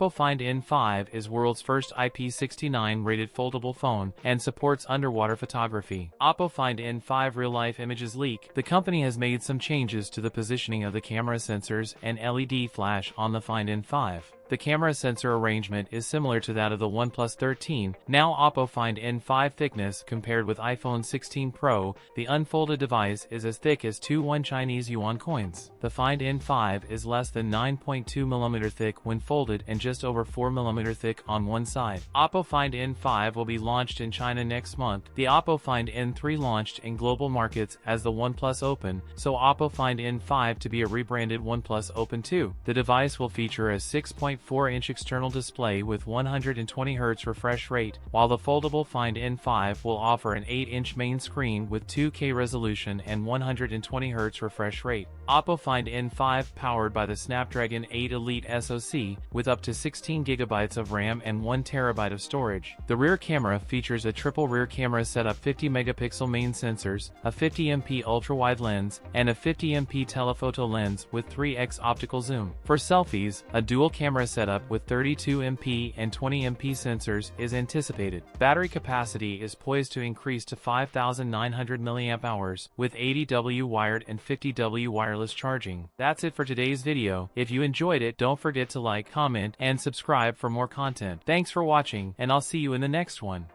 OPPO Find N5 is world's first IP69 rated foldable phone and supports underwater photography. OPPO Find N5 real-life images leak. The company has made some changes to the positioning of the camera sensors and LED flash on the Find N5. The camera sensor arrangement is similar to that of the OnePlus 13. Now OPPO Find N5 thickness compared with iPhone 16 Pro, the unfolded device is as thick as 2 Chinese yuan coins. The Find N5 is less than 9.2mm thick when folded and just over 4mm thick on one side. OPPO Find N5 will be launched in China next month. The OPPO Find N3 launched in global markets as the OnePlus Open, so OPPO Find N5 to be a rebranded OnePlus Open 2. The device will feature a 6.4-inch external display with 120Hz refresh rate, while the foldable Find N5 will offer an 8-inch main screen with 2K resolution and 120Hz refresh rate. OPPO Find N5 powered by the Snapdragon 8 Elite SoC with up to 16GB of RAM and 1TB of storage. The rear camera features a triple rear camera setup, 50-megapixel main sensors, a 50MP ultra-wide lens, and a 50MP telephoto lens with 3x optical zoom. For selfies, a dual camera setup with 32MP and 20MP sensors is anticipated. Battery capacity is poised to increase to 5,900 mAh with 80W wired and 50W wireless charging. That's it for today's video. If you enjoyed it, don't forget to like, comment, and subscribe for more content. Thanks for watching, and I'll see you in the next one.